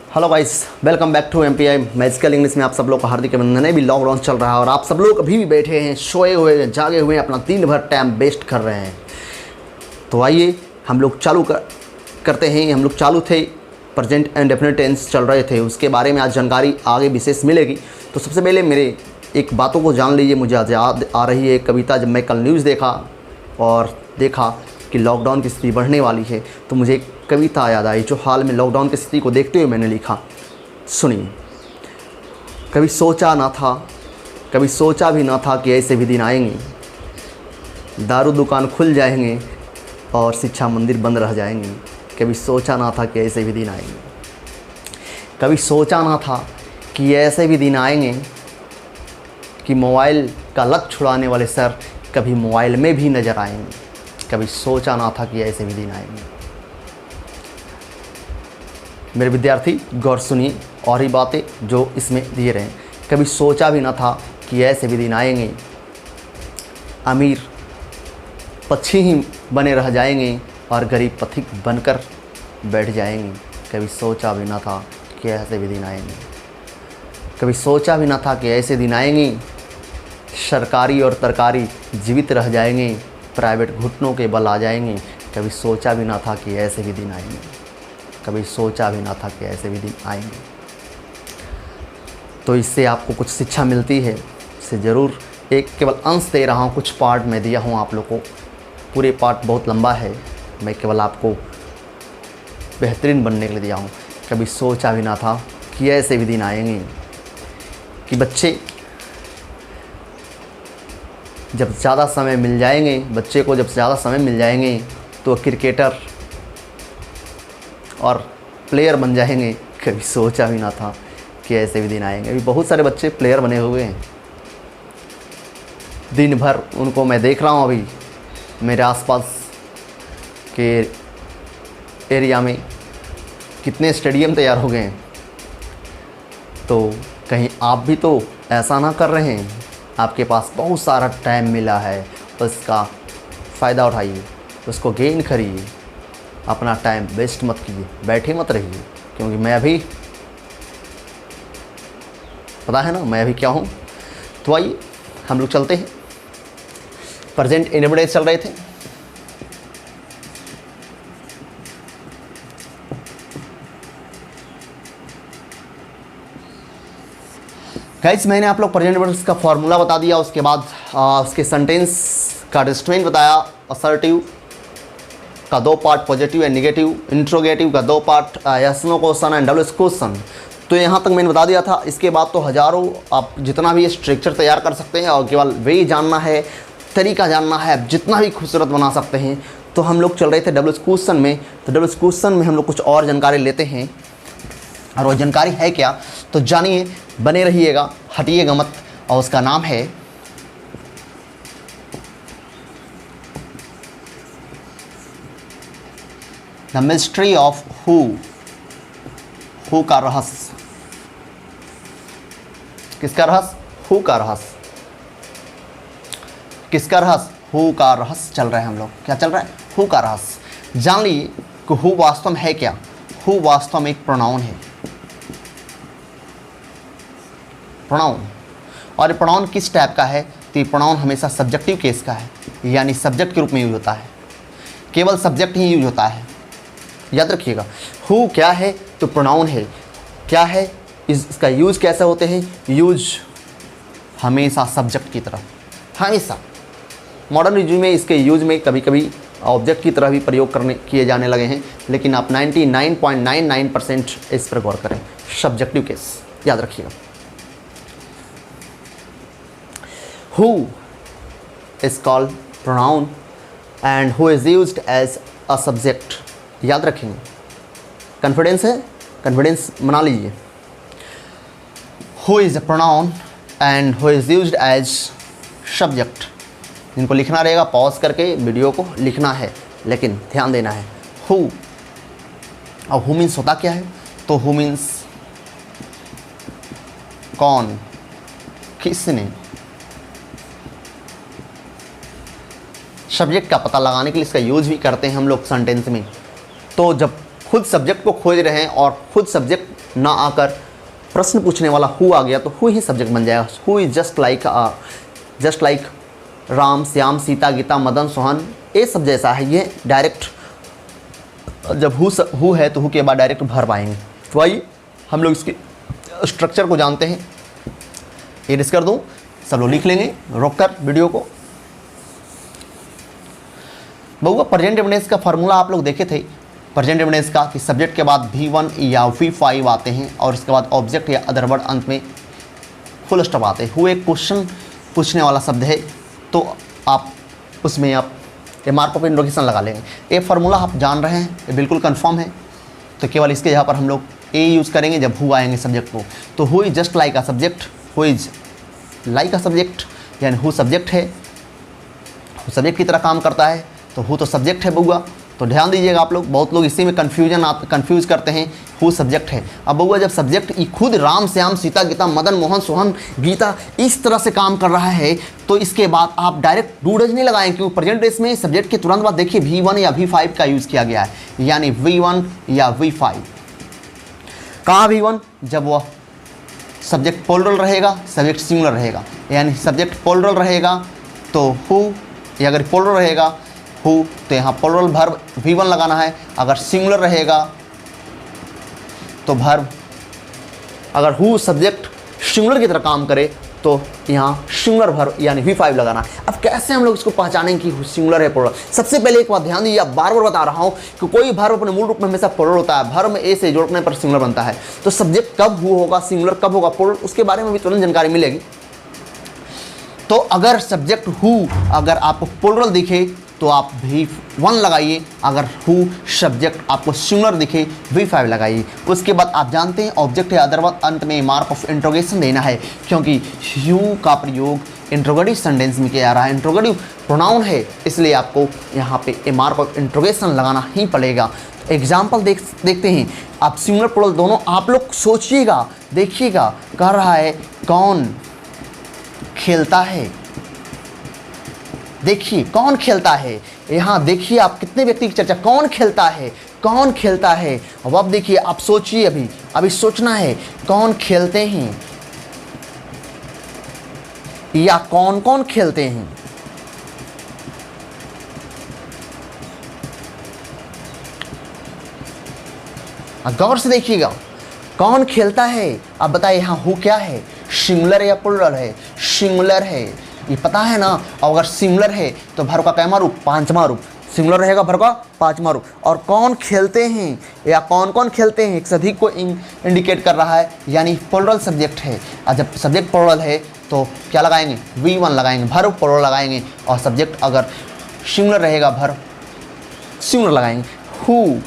Hello guys, welcome back to MPI magical English में आप सब लोग का हार्दिक अभिनंदन है। भी लॉकडाउन चल रहा है और आप सब लोग अभी भी बैठे हैं, सोए हुए हैं, जागे हुए हैं, अपना दिन भर टाइम वेस्ट कर रहे हैं। तो आइए हम लोग करते हैं। हम लोग चालू थे, प्रेजेंट इंडेफिनिट टेंस चल रहे थे, उसके बारे में आज जानकारी आगे विशेष मिलेगी। तो सबसे पहले मेरे एक बातों को जान लीजिए। मुझे आज याद आ रही है एक कविता। जब मैं कल न्यूज़ देखा और देखा कि लॉकडाउन की स्थिति बढ़ने वाली है तो मुझे एक कविता याद आई जो हाल में लॉकडाउन की स्थिति को देखते हुए मैंने लिखा। सुनिए। कभी सोचा भी ना था कि ऐसे भी दिन आएंगे। दारू दुकान खुल जाएंगे और शिक्षा मंदिर बंद रह जाएंगे। कभी सोचा ना था कि ऐसे भी दिन आएंगे। कभी सोचा ना था कि ऐसे भी दिन आएंगे कि मोबाइल का लत छुड़ाने वाले सर कभी मोबाइल में भी नज़र आएंगे। कभी सोचा ना था कि ऐसे भी दिन आएंगे। मेरे विद्यार्थी गौर सुनिए और ही बातें जो इसमें दिए रहे हैं। कभी सोचा भी ना था कि ऐसे भी दिन आएंगे। अमीर पक्षी ही बने रह जाएंगे और गरीब पथिक बनकर बैठ जाएंगे। कभी सोचा भी ना था कि ऐसे भी दिन आएंगे। कभी सोचा भी ना था कि ऐसे दिन आएंगे। सरकारी और तरकारी जीवित रह जाएंगे, प्राइवेट घुटनों के बल आ जाएंगे। कभी सोचा भी ना था कि ऐसे भी दिन आएंगे। कभी सोचा भी ना था कि ऐसे भी दिन आएंगे। तो इससे आपको कुछ शिक्षा मिलती है। इससे ज़रूर एक केवल अंश दे रहा हूँ, कुछ पार्ट में दिया हूँ आप लोग को। पूरे पार्ट बहुत लंबा है, मैं केवल आपको बेहतरीन बनने के लिए दिया हूँ। कभी सोचा भी ना था कि ऐसे भी दिन आएंगे कि बच्चे जब ज़्यादा समय मिल जाएंगे, बच्चे को जब ज़्यादा समय मिल जाएंगे तो क्रिकेटर और प्लेयर बन जाएंगे। कभी सोचा भी ना था कि ऐसे भी दिन आएंगे। अभी बहुत सारे बच्चे प्लेयर बने हुए हैं। दिन भर उनको मैं देख रहा हूँ। अभी मेरे आसपास के एरिया में कितने स्टेडियम तैयार हो गए हैं। तो कहीं आप भी तो ऐसा ना कर रहे हैं। आपके पास बहुत सारा टाइम मिला है, उसका फ़ायदा उठाइए, उसको गेन करिए। अपना टाइम वेस्ट मत कीजिए, बैठे मत रहिए। क्योंकि मैं अभी, पता है ना मैं अभी क्या हूँ। तो आइए हम लोग चलते हैं। प्रेजेंट इंडेफिनिट चल रहे थे। गाइस, मैंने आप लोग प्रेजेंट इंडेफिनिट का फॉर्मूला बता दिया। उसके बाद उसके सेंटेंस का डिस्ट्रेंट बताया। असर्टिव का 2 part, positive and negative. Interrogative का 2 part, yes no question and double question. तो यहाँ तक मैंने बता दिया था। इसके बाद तो हज़ारों आप जितना भी स्ट्रक्चर तैयार कर सकते हैं और केवल वे जानना है, तरीका जानना है, आप जितना भी खूबसूरत बना सकते हैं। तो हम लोग चल रहे थे डबल क्वेश्चन में। तो डबल क्वेश्चन में हम लोग कुछ और जानकारी लेते हैं। और वो जानकारी है क्या तो जानिए, बने रहिएगा, हटिएगा मत। और उसका नाम है द मिस्ट्री ऑफ हु का रहस्य। किसका रहस्य? हु का रहस्य। किसका रहस्य? हु का रहस्य चल रहा है। हम लोग क्या चल रहा है? हु का रहस्य। जान लीजिए कि हु वास्तव में है क्या। हु वास्तव में एक प्रोनाउन है। प्रोनाउन। और प्रोनाउन किस टाइप का है? तो ये प्रोनाउन हमेशा सब्जेक्टिव केस का है, यानी सब्जेक्ट के रूप में यूज होता है। केवल सब्जेक्ट ही यूज होता है, याद रखिएगा। हु क्या है? तो प्रोनाउन है। क्या है? इसका यूज कैसे होते हैं? यूज हमेशा सब्जेक्ट की तरह, हमेशा। मॉडर्न युग में इसके यूज में कभी कभी ऑब्जेक्ट की तरह भी प्रयोग किए जाने लगे हैं, लेकिन आप 99.99% इस पर गौर करें। सब्जेक्टिव केस याद रखिएगा। Who is called pronoun and who is used as a subject। याद रखेंगे। कॉन्फिडेंस है, कॉन्फिडेंस बना लीजिए। Who is a pronoun and who is used as subject। इनको लिखना रहेगा, पॉज करके वीडियो को लिखना है, लेकिन ध्यान देना है। Who। अब who मीन्स होता क्या है? तो who मीन्स कौन, किसने। सब्जेक्ट का पता लगाने के लिए इसका यूज भी करते हैं हम लोग सेंटेंस में। तो जब खुद सब्जेक्ट को खोज रहे हैं और खुद सब्जेक्ट ना आकर प्रश्न पूछने वाला हु आ गया तो हु ही सब्जेक्ट बन जाएगा। Who is just like Ram, Shyam, Sita, Gita, Madan, Sohan, ये सब जैसा है। ये डायरेक्ट जब हु है तो हु के बाद डायरेक्ट भर पाएंगे। तो आइए हम लोग इसके स्ट्रक्चर को जानते हैं। एडिट कर दूँ, सब लोग लिख लेंगे रोककर वीडियो को। बहुआ प्रेजेंट इंडेक्स का फार्मूला आप लोग देखे थे, प्रेजेंट इंडेक्स का कि सब्जेक्ट के बाद V1 या V5 आते हैं और इसके बाद ऑब्जेक्ट या अदर वर्ड अंत में फुल स्टॉप आते हैं। हु एक क्वेश्चन पूछने वाला शब्द है तो आप उसमें आप ये मार्क ऑफ इंट्रोगेशन लगा लेंगे। ये फार्मूला आप जान रहे हैं, ये बिल्कुल कंफर्म है। तो केवल इसके जगह पर हम लोग ए यूज़ करेंगे जब हु आएंगे सब्जेक्ट को। तो who is just like a subject, who is like a subject, यानी हु सब्जेक्ट है, हु सब्जेक्ट की तरह काम करता है। तो हु तो सब्जेक्ट है बउआ। तो ध्यान दीजिएगा आप लोग, बहुत लोग इसी में कंफ्यूज करते हैं। हु सब्जेक्ट है। अब बउआ जब सब्जेक्ट खुद राम, श्याम, सीता, गीता, मदन, मोहन, सोहन, गीता इस तरह से काम कर रहा है तो इसके बाद आप डायरेक्ट डू डज नहीं लगाएं, क्योंकि प्रेजेंट टेंस में सब्जेक्ट के तुरंत बाद देखिए V1 या V5 का यूज़ किया गया है, यानी V1 या V5। कहाँ V1? जब वह सब्जेक्ट प्लूरल रहेगा, सब्जेक्ट सिंगुलर रहेगा। यानी सब्जेक्ट प्लूरल रहेगा तो हु, या अगर प्लूरल रहेगा हु तो यहाँ प्लूरल वर्ब V1 लगाना है। अगर सिंगुलर रहेगा तो वर्ब, अगर हु सब्जेक्ट सिंगुलर की तरह काम करे तो यहाँ सिंगुलर वर्ब यानी V5 लगाना है। अब कैसे हम लोग इसको पहचानेंगे कि सिंगुलर है प्लूरल? सबसे पहले एक बात ध्यान दीजिए, बार बार बता रहा हूँ कि कोई वर्ब अपने मूल रूप में हमेशा प्लूरल होता है। वर्ब में ए से जोड़ने पर सिंगुलर बनता है। तो सब्जेक्ट कब हु होगा, सिंगुलर कब होगा, प्लूरल, उसके बारे में भी तुरंत जानकारी मिलेगी। तो अगर सब्जेक्ट हु अगर आपको प्लूरल दिखे तो आप V1 लगाइए, अगर हु सब्जेक्ट आपको सिंगुलर दिखे V5 लगाइए। उसके बाद आप जानते हैं ऑब्जेक्ट या अदर वर्ड अंत में मार्क ऑफ इंट्रोगेशन देना है, क्योंकि यू का प्रयोग इंट्रोगेटिव सेंटेंस में किया जा रहा है, इंट्रोगेटिव प्रोनाउन है, इसलिए आपको यहाँ पे ए मार्क ऑफ इंट्रोगेशन लगाना ही पड़ेगा। एग्जाम्पल देखते हैं। आप सिंगुलर प्लूरल दोनों आप लोग सोचिएगा, देखिएगा। कह रहा है कौन खेलता है, देखिए कौन खेलता है। यहाँ देखिए आप कितने व्यक्ति की चर्चा, कौन खेलता है, कौन खेलता है। अब आप देखिए, आप सोचिए, अभी सोचना है कौन खेलते हैं या कौन कौन खेलते हैं। गौर से देखिएगा, कौन खेलता है। अब बताइए यहाँ हु क्या है, सिंगुलर या प्लूरल है? सिंगुलर है, ये पता है ना। और अगर सिंगुलर है तो वर्ब का कैमा रूप, पांचवा रूप। सिंगुलर रहेगा वर्ब का पांचवा रूप। और कौन खेलते हैं या कौन कौन खेलते हैं एक से अधिक को इंडिकेट कर रहा है, यानी प्लूरल सब्जेक्ट है। और जब सब्जेक्ट प्लूरल है तो क्या लगाएंगे, V1 लगाएंगे, वर्ब प्लूरल लगाएंगे। और सब्जेक्ट अगर सिंगुलर रहेगा वर्ब सिंगुलर लगाएंगे। हु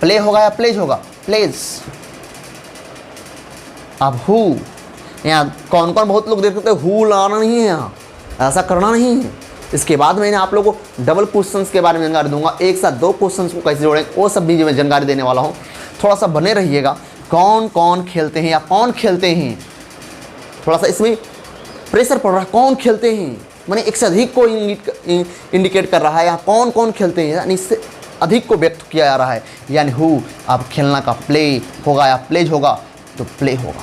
प्ले होगा या प्लेज होगा, प्लेज। अब हु यहाँ कौन कौन, बहुत लोग देखते हैं हु लगाना नहीं है, यहाँ ऐसा करना नहीं है। इसके बाद मैंने आप लोगों को डबल क्वेश्चंस के बारे में जानकारी दूंगा, एक साथ दो क्वेश्चंस को कैसे जोड़ें वो सब भी मैं जानकारी देने वाला हूँ। थोड़ा सा बने रहिएगा। कौन कौन खेलते हैं या कौन खेलते हैं, थोड़ा सा इसमें प्रेशर पड़ रहा है। कौन खेलते हैं माने एक से अधिक को इंडिकेट कर रहा है। यहाँ कौन कौन खेलते हैं यानी इससे अधिक को व्यक्त किया जा रहा है, यानी हु। अब खेलना का प्ले होगा या प्लेज होगा तो प्ले होगा।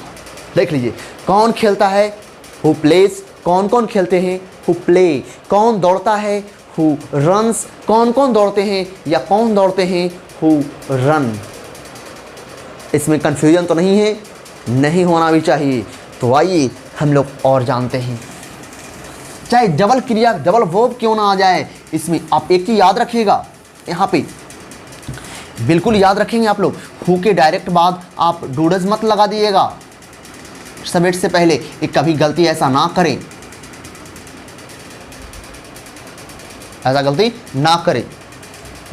देख लीजिए, कौन खेलता है, हु प्लेज। कौन कौन खेलते हैं, हु प्ले। कौन दौड़ता है, हु रन्स। कौन कौन दौड़ते हैं या कौन दौड़ते हैं, हु रन। इसमें कंफ्यूजन तो नहीं है, नहीं होना भी चाहिए। तो आइए हम लोग और जानते हैं, चाहे डबल क्रिया डबल वर्ब क्यों ना आ जाए इसमें, आप एक चीज़ याद रखिएगा, यहाँ पे बिल्कुल याद रखेंगे आप लोग। हु के डायरेक्ट बाद आप डू डज मत लगा दिएगा सब्जेक्ट से पहले, एक कभी गलती ऐसा ना करें, ऐसा गलती ना करें।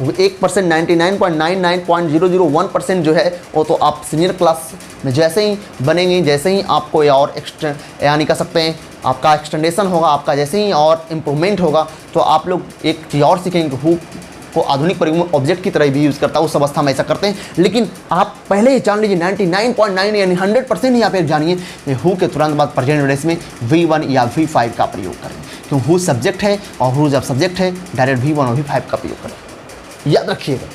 1% 99.99.001% जो है वो तो आप सीनियर क्लास में जैसे ही बनेंगे, जैसे ही आपको या और यानी कह सकते हैं आपका एक्सटेंडेशन होगा, आपका जैसे ही और इम्प्रूवमेंट होगा तो आप लोग एक चीज़ और सीखेंगे। हु को आधुनिक प्रयोग में ऑब्जेक्ट की तरह भी यूज़ करता है, उस अवस्था में ऐसा करते हैं। लेकिन आप पहले ही जान लीजिए 99.9 यानी 100% ही आप एक जानिए, हु के तुरंत बाद प्रेजेंट टेंस में V1 या V5 का प्रयोग करें, क्योंकि हु सब्जेक्ट है और हु जब सब्जेक्ट है डायरेक्ट V1 और V5 का प्रयोग करें, याद रखिएगा।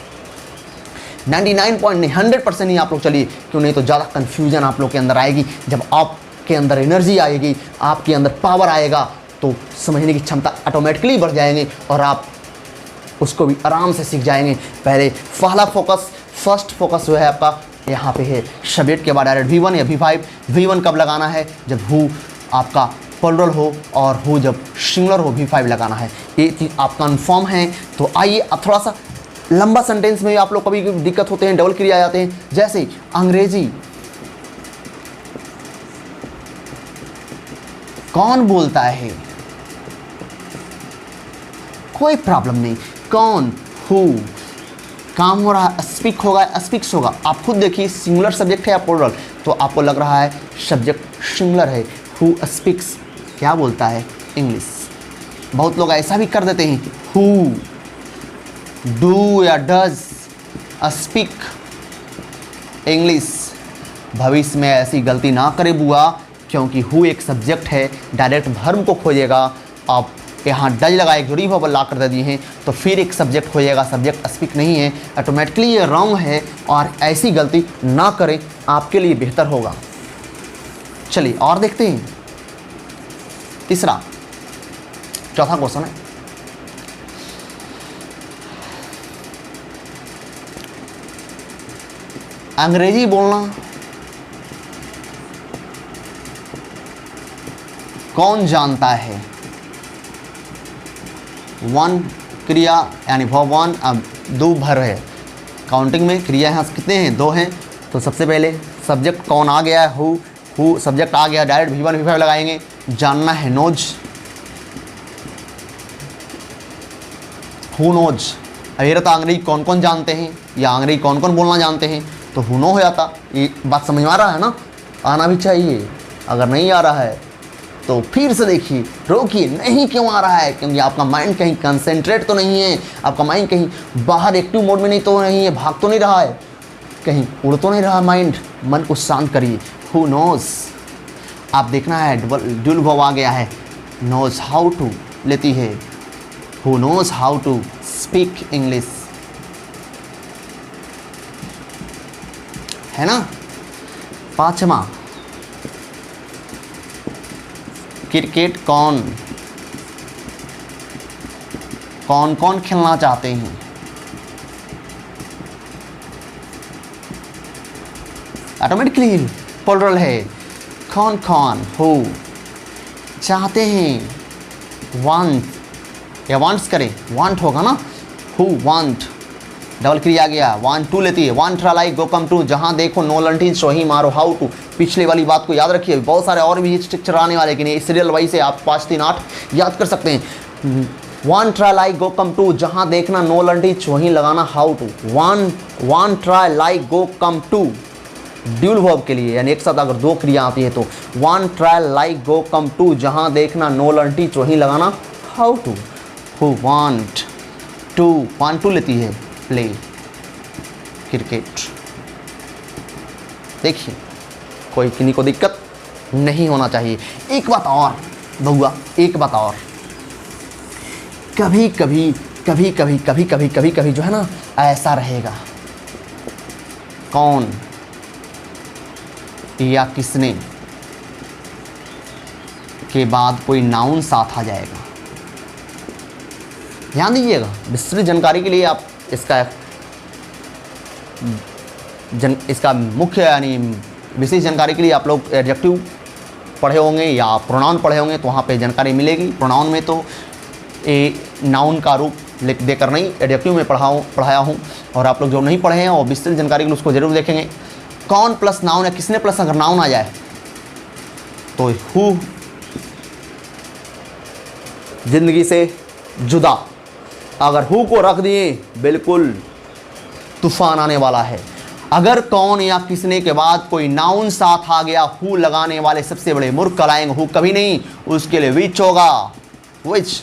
99 नहीं 100% ही आप लोग चलिए, क्यों नहीं तो ज़्यादा कन्फ्यूजन आप लोग के अंदर आएगी। जब आपके अंदर एनर्जी आएगी, आपके अंदर पावर आएगा, तो समझने की क्षमता ऑटोमेटिकली बढ़ जाएंगे और आप उसको भी आराम से सीख जाएंगे। पहले पहला फोकस, फर्स्ट फोकस जो है आपका यहाँ पे है सब्जेक्ट के बाद डायरेक्ट V1 या V5। V1 कब लगाना है? जब हु आपका प्लुरल हो और हु जब सिंगुलर हो, V5 लगाना है। ये चीज़ आप कन्फर्म हैं। तो आइए अब थोड़ा सा लंबा सेंटेंस में आप लोग कभी दिक्कत होते हैं, डबल क्रिया आ जाते हैं। जैसे अंग्रेजी कौन बोलता है? कोई प्रॉब्लम नहीं, कौन, हु, काम हो रहा है, स्पीक होगा, स्पीक्स होगा। आप खुद देखिए सिंगुलर सब्जेक्ट है या प्लुरल, तो आपको लग रहा है सब्जेक्ट सिंगुलर है। हु स्पीक्स क्या बोलता है? इंग्लिश। बहुत लोग ऐसा भी कर देते हैं, हु डू या डज स्पीक इंग्लिश। भविष्य में ऐसी गलती ना करे बुआ, क्योंकि हु एक सब्जेक्ट है, डायरेक्ट वर्ब को खोजेगा। आप यहाँ डज लगा एक जुड़ी वर्ब ला कर दे दिए हैं, तो फिर एक सब्जेक्ट हो जाएगा, सब्जेक्ट स्पीक नहीं है। ऑटोमेटिकली ये रॉन्ग है और ऐसी गलती ना करें, आपके लिए बेहतर होगा। चलिए और देखते हैं तीसरा, चौथा क्वेश्चन है, अंग्रेजी बोलना कौन जानता है? वन क्रिया यानी वर्ब वन, अब दो भर है। काउंटिंग में क्रिया यहाँ कितने हैं? दो हैं। तो सबसे पहले सब्जेक्ट कौन आ गया है? हु सब्जेक्ट आ गया, डायरेक्ट V1 V5 लगाएंगे। जानना है नोज, हु नोज। अब ये रहता अंग्रेजी कौन कौन जानते हैं या अंग्रेजी कौन कौन बोलना जानते हैं, तो हु नो हो जाता। ये बात समझ में आ रहा है ना? आना भी चाहिए। अगर नहीं आ रहा है तो फिर से देखिए, रोकिए, नहीं क्यों आ रहा है? क्योंकि आपका माइंड कहीं कंसंट्रेट तो नहीं है, आपका माइंड कहीं बाहर एक्टिव मोड में नहीं तो नहीं है, भाग तो नहीं रहा है, कहीं उड़ तो नहीं रहा माइंड। मन को शांत करिए। हु नोज, आप देखना है ड्यूल वर्ब आ गया है, नोज हाउ टू लेती है, who knows how to speak English, है ना। पांचवा, क्रिकेट कौन कौन खेलना चाहते हैं? ऑटोमेटिकली प्लुरल है, कौन कौन, हु चाहते हैं, वांट या वांट्स करें, वांट होगा ना, हु वांट, डबल क्रिया आ गया, वांट टू लेती है, want try like go come to, जहां देखो नो लंटीन सो ही मारो, हाउ टू। पिछले वाली बात को याद रखिए, बहुत सारे और भी स्ट्रक्चर आने वाले, लेकिन ये सीरियल वाइज से आप 5 3 8 याद कर सकते हैं। Want try like go come to, जहां देखना नो लंटीन सो ही लगाना how to. Want try like go come to dual verb के लिए, यानी एक साथ अगर दो क्रिया आती है तो want try like go come to, जहां देखना नो लंटी सो ही लगाना how to. Who want to लेती है प्ले क्रिकेट। देखिए कोई किसी को दिक्कत नहीं होना चाहिए। एक बात और बउआ, एक बात और, कभी कभी जो है ना ऐसा रहेगा, कौन या किसने के बाद कोई नाउन साथ आ जाएगा। ध्यान दीजिएगा, विस्तृत जानकारी के लिए आप इसका मुख्य यानी विशेष जानकारी के लिए आप लोग एडजेक्टिव पढ़े होंगे या प्रोनाउन पढ़े होंगे, तो वहाँ पे जानकारी मिलेगी। प्रोनाउन में तो ए नाउन का रूप देकर नहीं, एडजेक्टिव में पढ़ाया हूँ। और आप लोग जो नहीं पढ़े हैं और विस्तृत जानकारी के लिए उसको जरूर देखेंगे। कौन प्लस नाउन है, किसने प्लस अगर नाउन आ जाए तो हु जिंदगी से जुदा, अगर हु को रख दिए बिल्कुल तूफान आने वाला है। अगर कौन या किसने के बाद कोई नाउन साथ आ गया, हु लगाने वाले सबसे बड़े मूर्ख कहलाएंगे। हु कभी नहीं, उसके लिए विच होगा, विच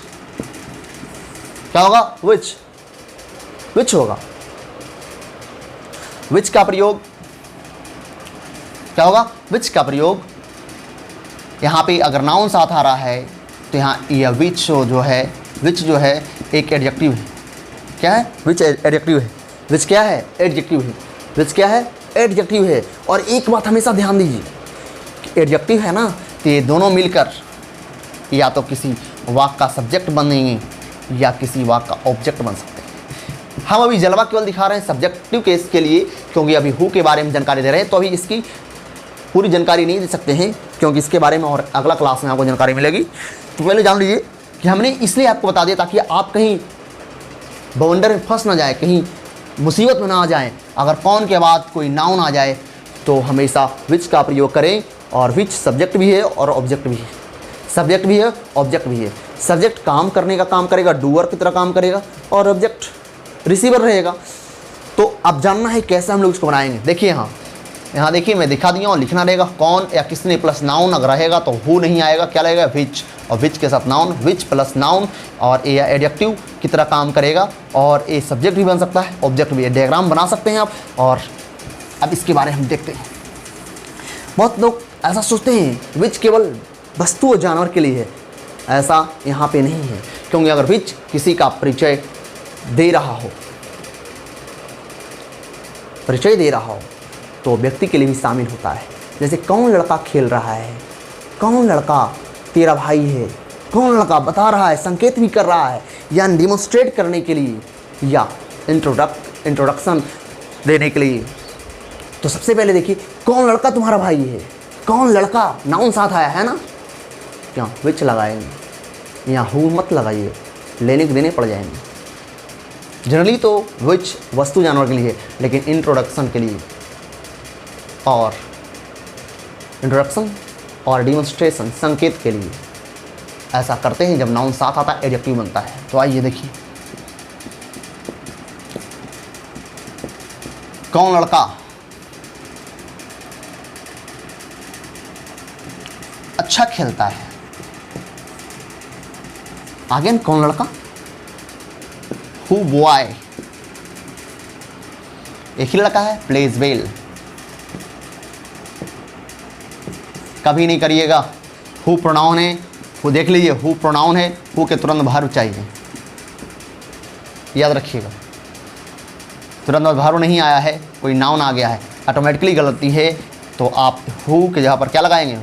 क्या होगा, विच होगा। विच का प्रयोग क्या होगा, विच का प्रयोग यहाँ पे अगर नाउन साथ आ रहा है तो यहाँ यह विच जो है एक एडजेक्टिव है। क्या है, विच एडजेक्टिव है। विच क्या है? एडजेक्टिव है। विच क्या है? एडजेक्टिव है। और एक बात हमेशा ध्यान दीजिए कि एडजेक्टिव है ना, तो ये दोनों मिलकर या तो किसी वाक्य का सब्जेक्ट बनेंगे या किसी वाक्य का ऑब्जेक्ट बन सकते हैं। हम अभी जलवा केवल दिखा रहे हैं सब्जेक्टिव केस के लिए, क्योंकि अभी हु के बारे में जानकारी दे रहे हैं, तो अभी इसकी पूरी जानकारी नहीं दे सकते हैं, क्योंकि इसके बारे में और अगला क्लास में आपको जानकारी मिलेगी। तो पहले जान लीजिए कि हमने इसलिए आपको बता दिया ताकि आप कहीं बवंडर में फंस ना जाए, कहीं मुसीबत में ना आ जाएं। अगर कौन के बाद कोई नाउन आ जाए तो हमेशा विच का प्रयोग करें, और विच सब्जेक्ट भी है और ऑब्जेक्ट भी है। सब्जेक्ट भी है, ऑब्जेक्ट भी है। सब्जेक्ट काम करने का काम करेगा, डूअर की तरह काम करेगा, और ऑब्जेक्ट रिसीवर रहेगा। तो अब जानना है कैसे हम लोग इसको बनाएंगे। देखिए यहाँ देखिए मैं दिखा दिया हूँ, लिखना रहेगा कौन या किसने प्लस नाउन अगर रहेगा तो हु नहीं आएगा, क्या लगेगा? विच, और विच के साथ नाउन, विच प्लस नाउन, और ए एडजेक्टिव की तरह काम करेगा, और ए सब्जेक्ट भी बन सकता है, ऑब्जेक्ट भी। डायग्राम बना सकते हैं आप। और अब इसके बारे में हम देखते हैं। बहुत लोग ऐसा सोचते हैं विच केवल वस्तु और जानवर के लिए है, ऐसा यहाँ पे नहीं है। क्योंकि अगर विच किसी का परिचय दे रहा हो, तो व्यक्ति के लिए भी शामिल होता है। जैसे कौन लड़का खेल रहा है, कौन लड़का तेरा भाई है, कौन लड़का बता रहा है, संकेत भी कर रहा है, या डिमोन्स्ट्रेट करने के लिए, या इंट्रोडक्शन देने के लिए। तो सबसे पहले देखिए कौन लड़का तुम्हारा भाई है, कौन लड़का, नाउन साथ आया है ना, क्या विच लगाएंगे, यहाँ हु मत लगाइए, लेने के देने पड़ जाएंगे। जनरली तो विच वस्तु जानवर के लिए है, लेकिन इंट्रोडक्शन के लिए और इंट्रोडक्शन और डिमोन्स्ट्रेशन संकेत के लिए ऐसा करते हैं जब नाउन साथ आता है, एडजेक्टिव बनता है। तो आइए देखिए, कौन लड़का अच्छा खेलता है। अगेन कौन लड़का, हु बॉय, एक ही लड़का है, प्लेज वेल। कभी नहीं करिएगा हु प्रोनाउन है, हु देख लीजिए हु प्रोनाउन है, हु के तुरंत बाहर चाहिए, याद रखिएगा। तुरंत बाहर नहीं आया है, कोई नाउन आ गया है, ऑटोमेटिकली गलती है। तो आप हु के जगह पर क्या लगाएंगे?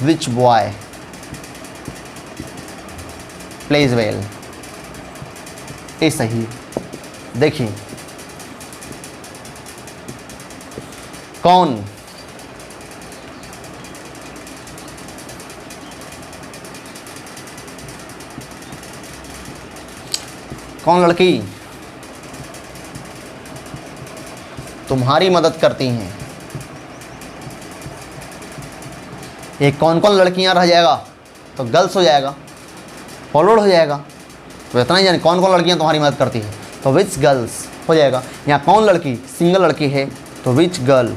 विच बॉय प्लेज वेल, ये सही। देखिए कौन लड़की तुम्हारी मदद करती हैं। ये कौन लड़कियां रह जाएगा तो गर्ल्स हो जाएगा, फॉलोड हो जाएगा। तो इतना ही जाने कौन लड़कियां तुम्हारी मदद करती है तो विच गर्ल्स हो जाएगा। यहाँ कौन लड़की सिंगल लड़की है तो विच गर्ल।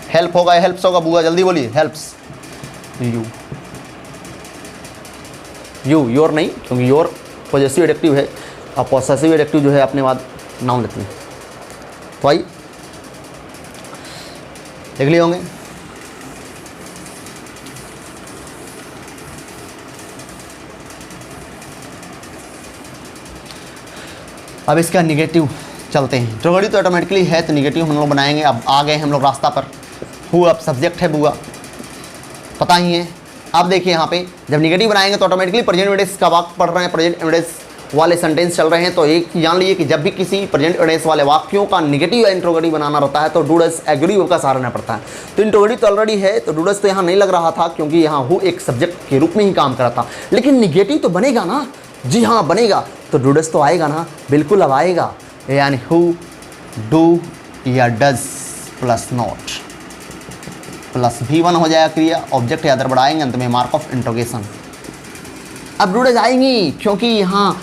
हेल्प होगा, हेल्प्स होगा, बुआ जल्दी बोलिए, हेल्प्स। यू योर नहीं, क्योंकि योर पॉजेसिव एडजेक्टिव है, और पॉसेसिव एडजेक्टिव जो है अपने बाद नाउन लेते हैं। तो आइए देख लिए होंगे। अब इसका निगेटिव चलते हैं। इंट्रोगेटिव तो ऑटोमेटिकली है, तो निगेटिव हम लोग बनाएंगे। अब आ गए हम लोग रास्ता पर। हु अब सब्जेक्ट है, बुआ पता ही है। अब देखिए यहाँ पे जब निगेटिव बनाएंगे तो ऑटोमेटिकली प्रेजेंट इंडेक्स का वाक्य पढ़ रहे हैं, प्रेजेंट इंडेक्स वाले सेंटेंस चल रहे हैं। तो एक जान लीजिए कि जब भी किसी प्रेजेंट इंडेक्स वाले वाक्यों का निगेटिव या इंट्रोगेटिव बनाना रहता है तो डूडस एग्री वर्ब का सहारा लेना पड़ता है। तो इंट्रोगेटिव तो ऑलरेडी है, तो डूडस तो यहाँ नहीं लग रहा था, क्योंकि यहाँ हु एक सब्जेक्ट के रूप में ही काम कर रहा था। लेकिन निगेटिव तो बनेगा ना, जी हाँ बनेगा, तो डूडस तो आएगा ना, बिल्कुल अब आएगा। यानी हु, डू या does plus not plus V1 हो जाएगा क्रिया, ऑब्जेक्ट या अदर बढ़ाएंगे, अंत में मार्क ऑफ इंट्रोगेशन। अब डूडस आएंगी, क्योंकि यहाँ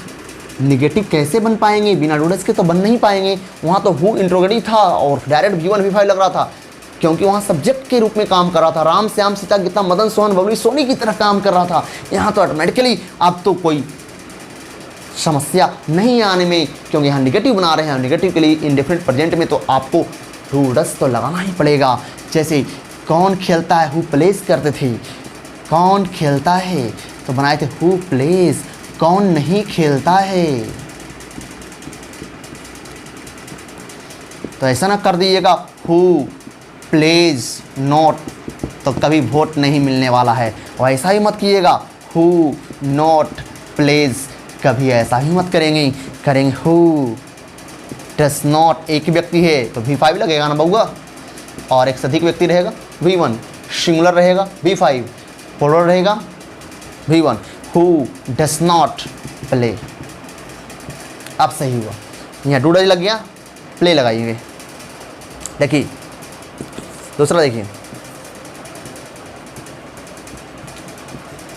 निगेटिव कैसे बन पाएंगे, बिना डूडस के तो बन नहीं पाएंगे। वहाँ तो हु इंट्रोगेटिव था और डायरेक्ट V1 V5 लग रहा था, क्योंकि वहाँ सब्जेक्ट के रूप में काम कर रहा था। राम श्याम सीता गीता मदन सोहन बबली सोनी की तरह काम कर रहा था। यहाँ तो ऑटोमेटिकली अब तो कोई समस्या नहीं आने में, क्योंकि यहाँ निगेटिव बना रहे हैं। निगेटिव के लिए इंडेफिनिट प्रेजेंट में तो आपको डूडस तो लगाना ही पड़ेगा। जैसे कौन खेलता है, हु प्लेस करते थे, कौन खेलता है तो बनाए थे हु प्लेस। कौन नहीं खेलता है। तो ऐसा ना कर दीजिएगा हु प्लेज नॉट, तो कभी वोट नहीं मिलने वाला है। और ऐसा ही मत कीजिएगा हु नॉट प्लेज, कभी ऐसा ही मत करेंगे हु डस नॉट, एक ही व्यक्ति है तो V5 लगेगा ना बउआ, और एक से अधिक व्यक्ति रहेगा V1, सिंगुलर रहेगा V5, प्लूरल रहेगा V1। Who does not play, अब सही हुआ। यहाँ डू डज लग गया, प्ले लगाइए। देखिए दूसरा, देखिए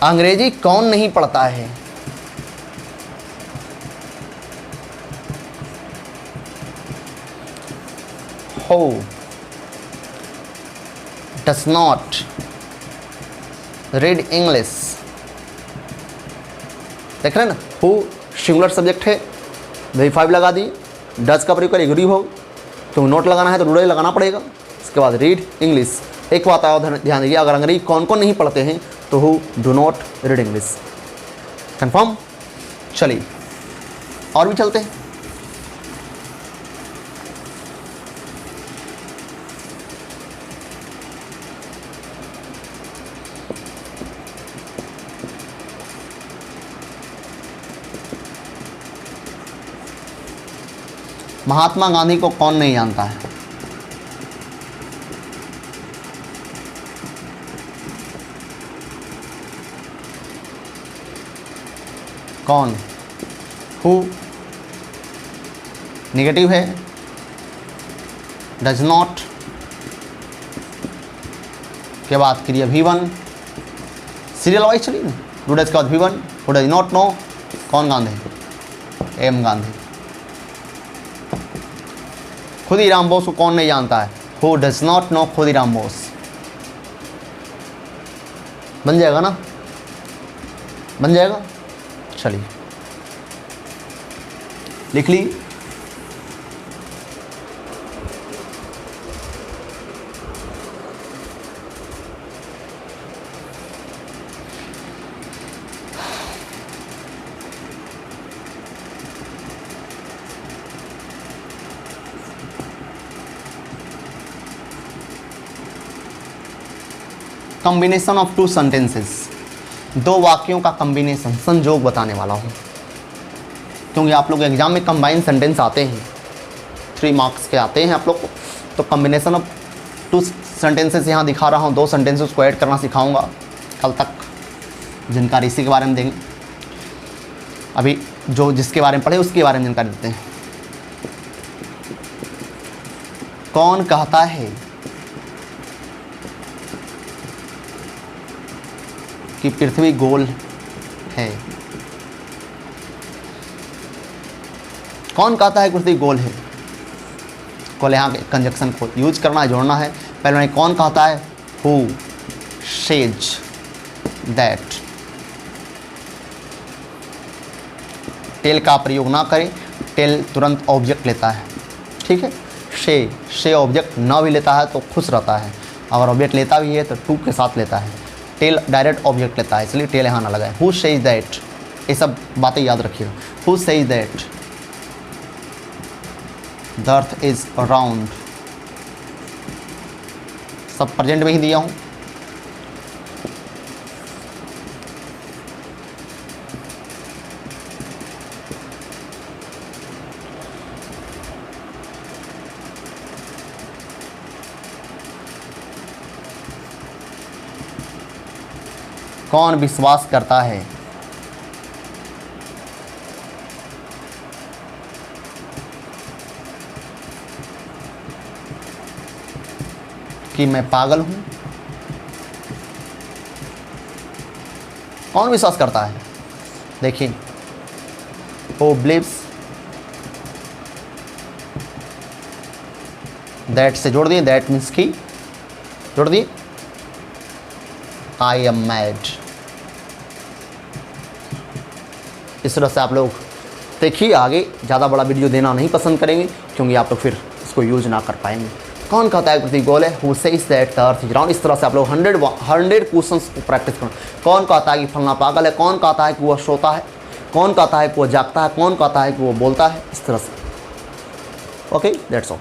अंग्रेजी कौन नहीं पढ़ता है। Who does not read English, देख रहे हैं ना, हु सिंगुलर सब्जेक्ट है, V5 लगा दी, डज का प्रयोग कर एग्री हो तो नोट लगाना है तो डू डज लगाना पड़ेगा। इसके बाद रीड इंग्लिश। एक बात आओ ध्यान दीजिए, अगर अंग्रेजी कौन कौन नहीं पढ़ते हैं तो who do not read English. Confirm. चलिए और भी चलते हैं। महात्मा गांधी को कौन नहीं जानता है। कौन, हु नेगेटिव है, डज नॉट के बाद क्रिया V1, सीरियल वाइज चलिए ना, डू डज के बाद V1, who does not know, कौन गांधी, एम गांधी। खुदीराम बोस को कौन नहीं जानता है, who does not know Khudiram Bose. बन जाएगा ना, बन जाएगा। चलिए लिख ली। कॉम्बिनेशन ऑफ टू सेंटेंसेस, दो वाक्यों का कॉम्बिनेशन, संजोग बताने वाला हूँ, क्योंकि आप लोग एग्जाम में कंबाइन सेंटेंस आते हैं, 3 मार्क्स के आते हैं आप लोग को। तो कॉम्बिनेशन ऑफ टू सेंटेंसेस यहाँ दिखा रहा हूँ, 2 सेंटेंसेस को ऐड करना सिखाऊंगा कल तक, जानकारी इसी के बारे में देंगे। अभी जो जिसके बारे में पढ़े उसके बारे में जानकारी देते हैं। कौन कहता है कि पृथ्वी गोल है। कौन कहता है कि पृथ्वी गोल है। कल यहाँ के कंजक्शन को यूज करना है, जोड़ना है। पहले मैंने कौन कहता है, हु सेज दैट। टेल का प्रयोग ना करें, टेल तुरंत ऑब्जेक्ट लेता है, ठीक है। से ऑब्जेक्ट ना भी लेता है तो खुश रहता है, अगर ऑब्जेक्ट लेता भी है तो टू के साथ लेता है। टेल डायरेक्ट ऑब्जेक्ट लेता है, इसलिए टेल यहाँ ना लगाए। हु सेज दैट, ये सब बातें याद रखिएगा। Who says that the earth is round, सब प्रेजेंट में ही दिया हूँ। कौन विश्वास करता है कि मैं पागल हूं। कौन विश्वास करता है, देखिए, हु बिलीव्स दैट से जोड़ दिए, दैट मीन्स की जोड़ दिए, आई एम मैड। इस तरह से आप लोग देखिए। आगे ज़्यादा बड़ा वीडियो देना नहीं पसंद करेंगे, क्योंकि आप लोग फिर इसको यूज ना कर पाएंगे। कौन कहता है पृथ्वी गोल है, who says that the earth is round. इस तरह से आप लोग 100 क्वेश्चंस को प्रैक्टिस करें। कौन कहता है कि फलना पागल है, कौन कहता है कि वह सोता है, कौन कहता है कि वो जागता है, कौन कहता है कि वो बोलता है, इस तरह से। Okay, that's all.